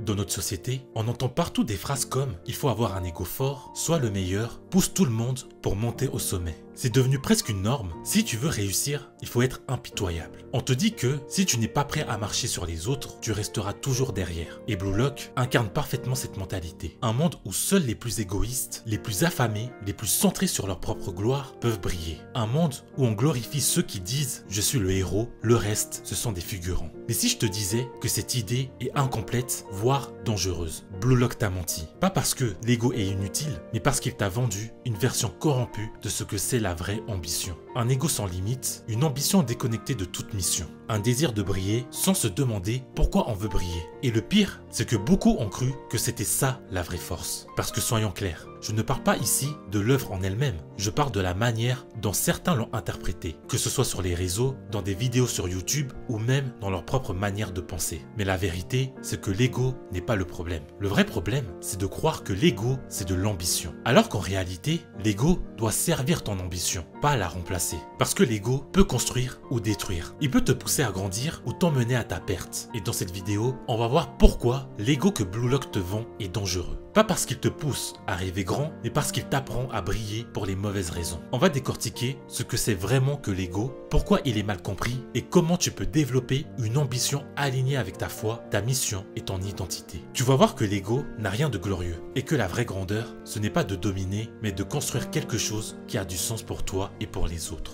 Dans notre société, on entend partout des phrases comme « il faut avoir un ego fort, sois le meilleur, pousse tout le monde pour monter au sommet ». C'est devenu presque une norme. Si tu veux réussir, il faut être impitoyable. On te dit que si tu n'es pas prêt à marcher sur les autres, tu resteras toujours derrière. Et Blue Lock incarne parfaitement cette mentalité. Un monde où seuls les plus égoïstes, les plus affamés, les plus centrés sur leur propre gloire peuvent briller. Un monde où on glorifie ceux qui disent « je suis le héros », le reste, ce sont des figurants. Mais si je te disais que cette idée est incomplète, voire dangereuse, Blue Lock t'a menti. Pas parce que l'ego est inutile, mais parce qu'il t'a vendu une version corrompue de ce que c'est la vraie ambition. Un ego sans limite, une ambition déconnectée de toute mission. Un désir de briller sans se demander pourquoi on veut briller. Et le pire, c'est que beaucoup ont cru que c'était ça la vraie force. Parce que soyons clairs, je ne parle pas ici de l'œuvre en elle-même, je parle de la manière dont certains l'ont interprétée, que ce soit sur les réseaux, dans des vidéos sur YouTube ou même dans leur propre manière de penser. Mais la vérité, c'est que l'ego n'est pas le problème. Le vrai problème, c'est de croire que l'ego, c'est de l'ambition. Alors qu'en réalité, l'ego doit servir ton ambition, pas la remplacer. Parce que l'ego peut construire ou détruire. Il peut te pousser à grandir ou t'emmener à ta perte. Et dans cette vidéo, on va voir pourquoi l'ego que Blue Lock te vend est dangereux. Pas parce qu'il te pousse à rêver grand, mais parce qu'il t'apprend à briller pour les mauvaises raisons. On va décortiquer ce que c'est vraiment que l'ego, pourquoi il est mal compris et comment tu peux développer une ambition alignée avec ta foi, ta mission et ton identité. Tu vas voir que l'ego n'a rien de glorieux et que la vraie grandeur, ce n'est pas de dominer, mais de construire quelque chose qui a du sens pour toi et pour les autres.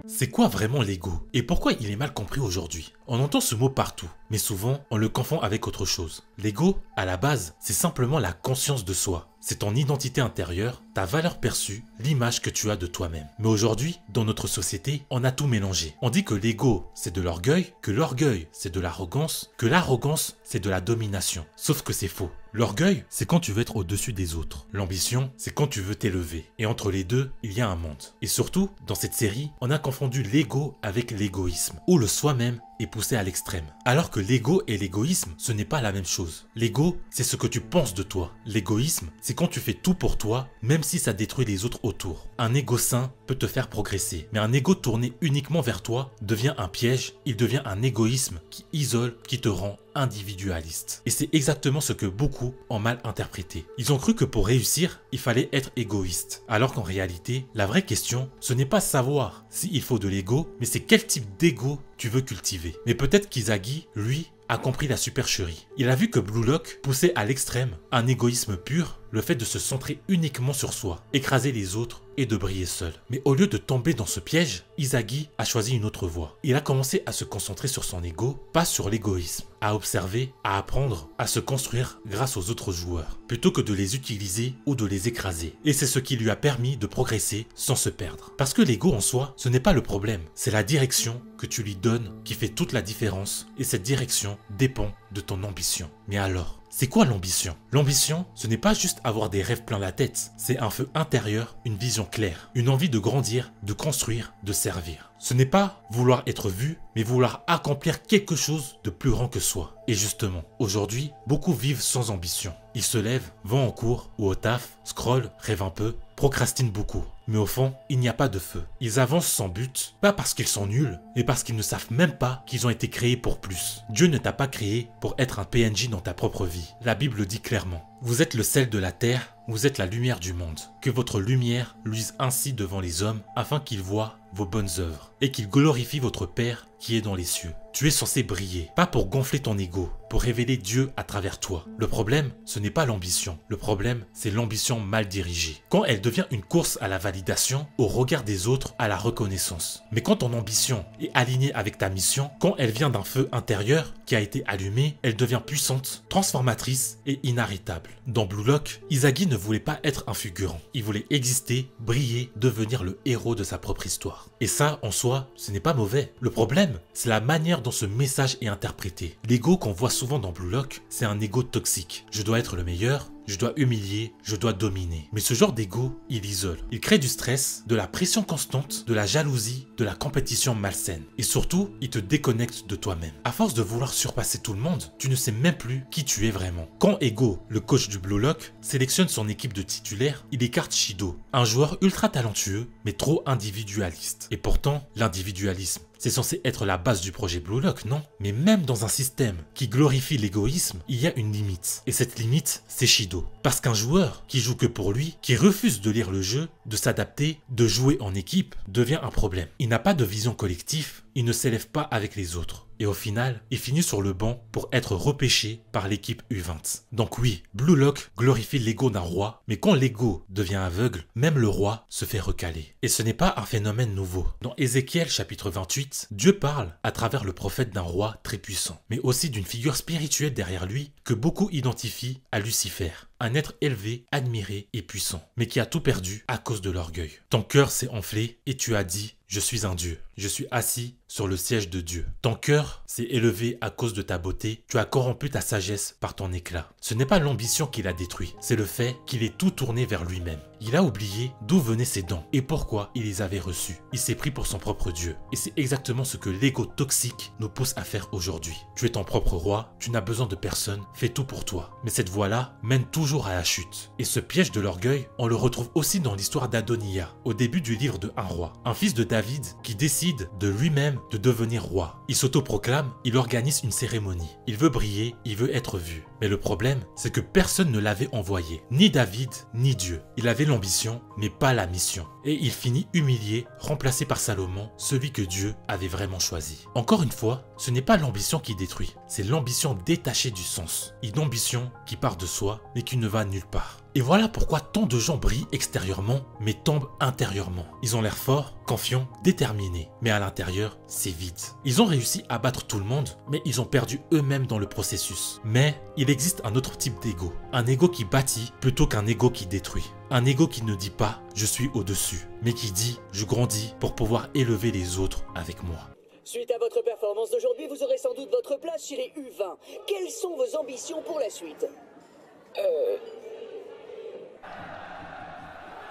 C'est quoi vraiment l'ego et pourquoi il est mal compris aujourd'hui? On entend ce mot partout, mais souvent on le confond avec autre chose. L'ego, à la base, c'est simplement la conscience de soi. C'est ton identité intérieure, ta valeur perçue, l'image que tu as de toi-même. Mais aujourd'hui, dans notre société, on a tout mélangé. On dit que l'ego, c'est de l'orgueil, que l'orgueil, c'est de l'arrogance, que l'arrogance, c'est de la domination. Sauf que c'est faux. L'orgueil, c'est quand tu veux être au-dessus des autres. L'ambition, c'est quand tu veux t'élever. Et entre les deux, il y a un monde. Et surtout, dans cette série, on a confondu l'ego avec l'égoïsme, où le soi-même est poussé à l'extrême. Alors que l'ego et l'égoïsme, ce n'est pas la même chose. L'ego, c'est ce que tu penses de toi. L'égoïsme, c'est quand tu fais tout pour toi, même si ça détruit les autres autour. Un ego sain peut te faire progresser, mais un ego tourné uniquement vers toi devient un piège, il devient un égoïsme qui isole, qui te rend individualiste. Et c'est exactement ce que beaucoup ont mal interprété. Ils ont cru que pour réussir, il fallait être égoïste. Alors qu'en réalité, la vraie question, ce n'est pas savoir s'il faut de l'ego, mais c'est quel type d'ego tu veux cultiver. Mais peut-être qu'Izagi, lui, a compris la supercherie. Il a vu que Blue Lock poussait à l'extrême un égoïsme pur, le fait de se centrer uniquement sur soi, écraser les autres et de briller seul. Mais au lieu de tomber dans ce piège, Izagi a choisi une autre voie. Il a commencé à se concentrer sur son ego, pas sur l'égoïsme, à observer, à apprendre, à se construire grâce aux autres joueurs, plutôt que de les utiliser ou de les écraser. Et c'est ce qui lui a permis de progresser sans se perdre. Parce que l'ego en soi, ce n'est pas le problème, c'est la direction que tu lui donnes qui fait toute la différence, et cette direction dépend de ton ambition. Mais alors, c'est quoi l'ambition? L'ambition, ce n'est pas juste avoir des rêves plein la tête, c'est un feu intérieur, une vision claire, une envie de grandir, de construire, de servir. Ce n'est pas vouloir être vu, mais vouloir accomplir quelque chose de plus grand que soi. Et justement, aujourd'hui, beaucoup vivent sans ambition. Ils se lèvent, vont en cours ou au taf, scrollent, rêvent un peu, procrastinent beaucoup. Mais au fond, il n'y a pas de feu. Ils avancent sans but, pas parce qu'ils sont nuls, mais parce qu'ils ne savent même pas qu'ils ont été créés pour plus. Dieu ne t'a pas créé pour être un PNJ dans ta propre vie. La Bible le dit clairement. Vous êtes le sel de la terre, vous êtes la lumière du monde. Que votre lumière luise ainsi devant les hommes, afin qu'ils voient vos bonnes œuvres, et qu'ils glorifient votre Père qui est dans les cieux. Tu es censé briller, pas pour gonfler ton ego, pour révéler Dieu à travers toi. Le problème, ce n'est pas l'ambition. Le problème, c'est l'ambition mal dirigée. Quand elle devient une course à la validation, au regard des autres, à la reconnaissance. Mais quand ton ambition est alignée avec ta mission, quand elle vient d'un feu intérieur qui a été allumé, elle devient puissante, transformatrice et inarrêtable. Dans Blue Lock, Izagi ne voulait pas être un figurant. Il voulait exister, briller, devenir le héros de sa propre histoire. Et ça, en soi, ce n'est pas mauvais. Le problème, c'est la manière dont ce message est interprété. L'ego qu'on voit souvent dans Blue Lock, c'est un ego toxique. Je dois être le meilleur, je dois humilier, je dois dominer. Mais ce genre d'ego, il isole. Il crée du stress, de la pression constante, de la jalousie, de la compétition malsaine. Et surtout, il te déconnecte de toi-même. À force de vouloir surpasser tout le monde, tu ne sais même plus qui tu es vraiment. Quand Ego, le coach du Blue Lock, sélectionne son équipe de titulaires, il écarte Shido, un joueur ultra talentueux, mais trop individualiste. Et pourtant, l'individualisme, C'est censé être la base du projet Blue Lock, non? Mais même dans un système qui glorifie l'égoïsme, il y a une limite. Et cette limite, c'est Shido. Parce qu'un joueur qui joue que pour lui, qui refuse de lire le jeu, de s'adapter, de jouer en équipe, devient un problème. Il n'a pas de vision collective, il ne s'élève pas avec les autres. Et au final, il finit sur le banc pour être repêché par l'équipe U20. Donc oui, Blue Lock glorifie l'ego d'un roi, mais quand l'ego devient aveugle, même le roi se fait recaler. Et ce n'est pas un phénomène nouveau. Dans Ézéchiel chapitre 28, Dieu parle à travers le prophète d'un roi très puissant, mais aussi d'une figure spirituelle derrière lui que beaucoup identifient à Lucifer. Un être élevé, admiré et puissant, mais qui a tout perdu à cause de l'orgueil. Ton cœur s'est enflé et tu as dit « Je suis un Dieu, je suis assis sur le siège de Dieu ». Ton cœur s'est élevé à cause de ta beauté, tu as corrompu ta sagesse par ton éclat. Ce n'est pas l'ambition qui l'a détruit, c'est le fait qu'il ait tout tourné vers lui-même. Il a oublié d'où venaient ses dons et pourquoi il les avait reçus. Il s'est pris pour son propre Dieu. Et c'est exactement ce que l'ego toxique nous pousse à faire aujourd'hui. Tu es ton propre roi, tu n'as besoin de personne, fais tout pour toi. Mais cette voie-là mène toujours à la chute. Et ce piège de l'orgueil, on le retrouve aussi dans l'histoire d'Adonia, au début du livre de Un roi. Un fils de David qui décide de lui-même de devenir roi. Il s'autoproclame, il organise une cérémonie. Il veut briller, il veut être vu. Mais le problème, c'est que personne ne l'avait envoyé. Ni David, ni Dieu. Il avait l'ambition, mais pas la mission. Et il finit humilié, remplacé par Salomon, celui que Dieu avait vraiment choisi. Encore une fois, ce n'est pas l'ambition qui détruit, c'est l'ambition détachée du sens. Une ambition qui part de soi, mais qui ne va nulle part. Et voilà pourquoi tant de gens brillent extérieurement, mais tombent intérieurement. Ils ont l'air forts, confiants, déterminés, mais à l'intérieur, c'est vide. Ils ont réussi à battre tout le monde, mais ils ont perdu eux-mêmes dans le processus. Mais il existe un autre type d'ego. Un ego qui bâtit plutôt qu'un ego qui détruit. Un ego qui ne dit pas « je suis au-dessus », mais qui dit « je grandis pour pouvoir élever les autres avec moi ». Suite à votre performance d'aujourd'hui, vous aurez sans doute votre place chez les U20. Quelles sont vos ambitions pour la suite?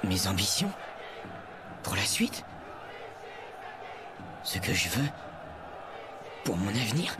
Mes ambitions? Pour la suite? Ce que je veux? Pour mon avenir?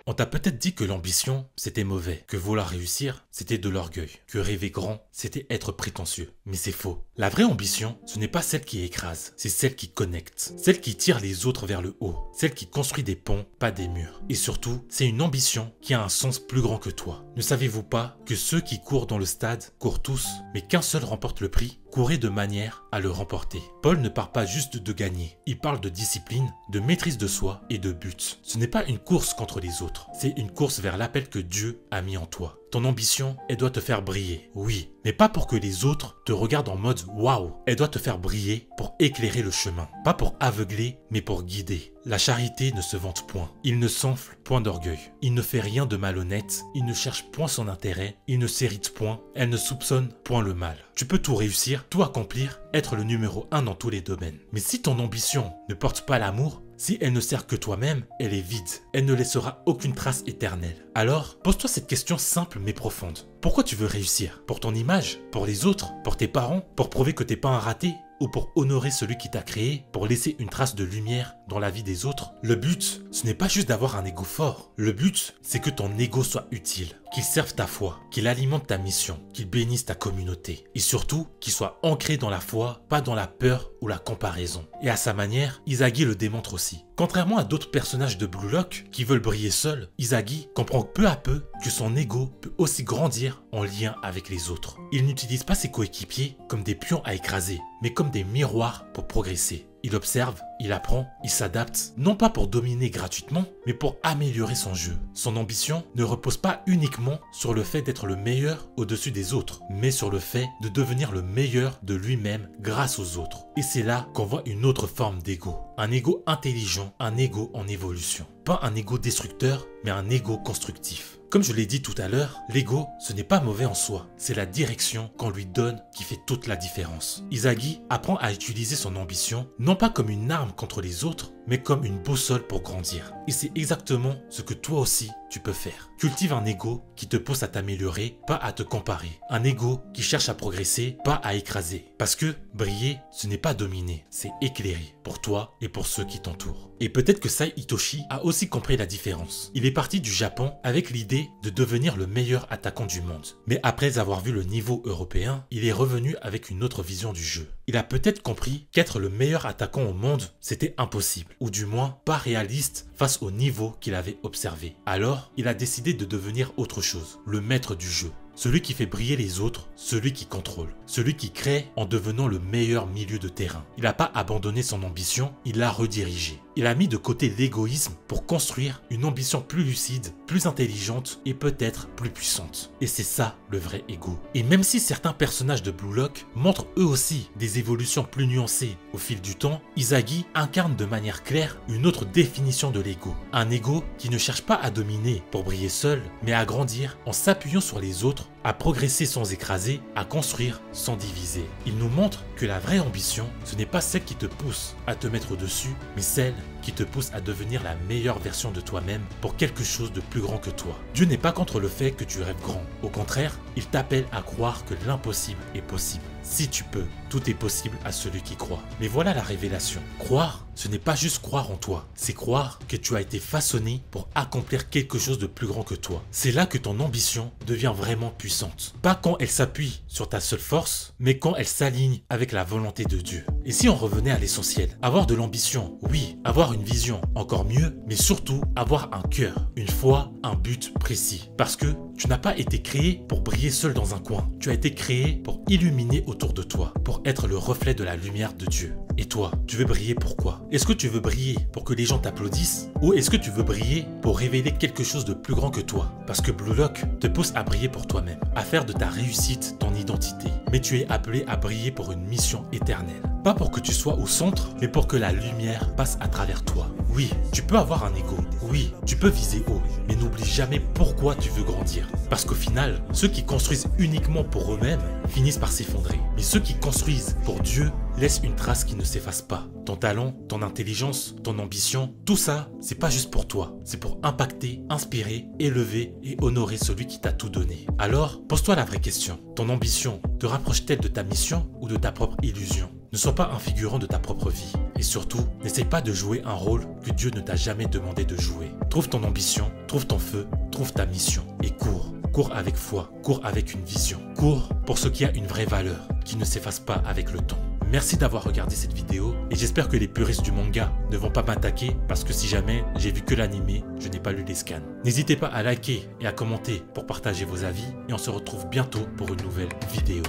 On t'a peut-être dit que l'ambition, c'était mauvais, que vouloir réussir, c'était de l'orgueil, que rêver grand, c'était être prétentieux. Mais c'est faux. La vraie ambition, ce n'est pas celle qui écrase, c'est celle qui connecte, celle qui tire les autres vers le haut, celle qui construit des ponts, pas des murs. Et surtout, c'est une ambition qui a un sens plus grand que toi. Ne savez-vous pas que ceux qui courent dans le stade courent tous, mais qu'un seul remporte le prix? Courez de manière à le remporter. Paul ne parle pas juste de gagner, il parle de discipline, de maîtrise de soi et de but. Ce n'est pas une course contre les autres, c'est une course vers l'appel que Dieu a mis en toi. Ton ambition, elle doit te faire briller, oui, mais pas pour que les autres te regardent en mode waouh. Elle doit te faire briller pour éclairer le chemin, pas pour aveugler, mais pour guider. La charité ne se vante point, il ne s'enfle point d'orgueil, il ne fait rien de malhonnête, il ne cherche point son intérêt, il ne s'irrite point, elle ne soupçonne point le mal. Tu peux tout réussir, tout accomplir, être le numéro 1 dans tous les domaines. Mais si ton ambition ne porte pas l'amour, si elle ne sert que toi-même, elle est vide. Elle ne laissera aucune trace éternelle. Alors, pose-toi cette question simple mais profonde. Pourquoi tu veux réussir? Pour ton image? Pour les autres? Pour tes parents? Pour prouver que t'es pas un raté? Ou pour honorer celui qui t'a créé? Pour laisser une trace de lumière dans la vie des autres? Le but, ce n'est pas juste d'avoir un ego fort. Le but, c'est que ton ego soit utile, qu'il serve ta foi, qu'il alimente ta mission, qu'il bénisse ta communauté. Et surtout, qu'il soit ancré dans la foi, pas dans la peur ou la comparaison. Et à sa manière, Izagi le démontre aussi. Contrairement à d'autres personnages de Blue Lock qui veulent briller seuls, Izagi comprend peu à peu que son ego peut aussi grandir en lien avec les autres. Il n'utilise pas ses coéquipiers comme des pions à écraser, mais comme des miroirs pour progresser. Il observe, il apprend, il s'adapte, non pas pour dominer gratuitement, mais pour améliorer son jeu. Son ambition ne repose pas uniquement sur le fait d'être le meilleur au-dessus des autres, mais sur le fait de devenir le meilleur de lui-même grâce aux autres. Et c'est là qu'on voit une autre forme d'ego. Un ego intelligent, un ego en évolution. Pas un ego destructeur, mais un ego constructif. Comme je l'ai dit tout à l'heure, l'ego, ce n'est pas mauvais en soi, c'est la direction qu'on lui donne qui fait toute la différence. Izagi apprend à utiliser son ambition, non pas comme une arme contre les autres, mais comme une boussole pour grandir. Et c'est exactement ce que toi aussi, tu peux faire. Cultive un ego qui te pousse à t'améliorer, pas à te comparer. Un ego qui cherche à progresser, pas à écraser. Parce que briller, ce n'est pas dominer, c'est éclairer pour toi et pour ceux qui t'entourent. Et peut-être que Sai Hitoshi a aussi compris la différence. Il est parti du Japon avec l'idée de devenir le meilleur attaquant du monde. Mais après avoir vu le niveau européen, il est revenu avec une autre vision du jeu. Il a peut-être compris qu'être le meilleur attaquant au monde, c'était impossible, ou du moins pas réaliste face au niveau qu'il avait observé. Alors, il a décidé de devenir autre chose, le maître du jeu. Celui qui fait briller les autres, celui qui contrôle, celui qui crée en devenant le meilleur milieu de terrain. Il n'a pas abandonné son ambition, il l'a redirigée. Il a mis de côté l'égoïsme pour construire une ambition plus lucide, plus intelligente et peut-être plus puissante. Et c'est ça le vrai ego. Et même si certains personnages de Blue Lock montrent eux aussi des évolutions plus nuancées au fil du temps, Izagi incarne de manière claire une autre définition de l'ego. Un ego qui ne cherche pas à dominer pour briller seul, mais à grandir en s'appuyant sur les autres, à progresser sans écraser, à construire sans diviser. Il nous montre que la vraie ambition, ce n'est pas celle qui te pousse à te mettre au-dessus, mais celle qui te pousse à devenir la meilleure version de toi-même pour quelque chose de plus grand que toi. Dieu n'est pas contre le fait que tu rêves grand. Au contraire, il t'appelle à croire que l'impossible est possible. Si tu peux, tout est possible à celui qui croit. Mais voilà la révélation. Croire, ce n'est pas juste croire en toi, c'est croire que tu as été façonné pour accomplir quelque chose de plus grand que toi. C'est là que ton ambition devient vraiment puissante. Pas quand elle s'appuie sur ta seule force, mais quand elle s'aligne avec la volonté de Dieu. Et si on revenait à l'essentiel, avoir de l'ambition, oui, avoir une vision, encore mieux, mais surtout avoir un cœur, une foi, un but précis. Parce que tu n'as pas été créé pour briller seul dans un coin. Tu as été créé pour illuminer autour de toi, pour être le reflet de la lumière de Dieu. Et toi, tu veux briller pourquoi? Est-ce que tu veux briller pour que les gens t'applaudissent? Ou est-ce que tu veux briller pour révéler quelque chose de plus grand que toi? Parce que Blue Lock te pousse à briller pour toi-même, à faire de ta réussite ton identité. Mais tu es appelé à briller pour une mission éternelle. Pas pour que tu sois au centre, mais pour que la lumière passe à travers toi. Oui, tu peux avoir un ego. Oui, tu peux viser haut. Mais n'oublie jamais pourquoi tu veux grandir. Parce qu'au final, ceux qui construisent uniquement pour eux-mêmes finissent par s'effondrer. Mais ceux qui construisent pour Dieu laissent une trace qui ne s'efface pas. Ton talent, ton intelligence, ton ambition, tout ça, c'est pas juste pour toi. C'est pour impacter, inspirer, élever et honorer celui qui t'a tout donné. Alors, pose-toi la vraie question. Ton ambition te rapproche-t-elle de ta mission ou de ta propre illusion? Ne sois pas un figurant de ta propre vie. Et surtout, n'essaie pas de jouer un rôle que Dieu ne t'a jamais demandé de jouer. Trouve ton ambition, trouve ton feu, trouve ta mission et cours. Cours avec foi, cours avec une vision. Cours pour ce qui a une vraie valeur, qui ne s'efface pas avec le temps. Merci d'avoir regardé cette vidéo et j'espère que les puristes du manga ne vont pas m'attaquer parce que si jamais j'ai vu que l'animé, je n'ai pas lu les scans. N'hésitez pas à liker et à commenter pour partager vos avis et on se retrouve bientôt pour une nouvelle vidéo.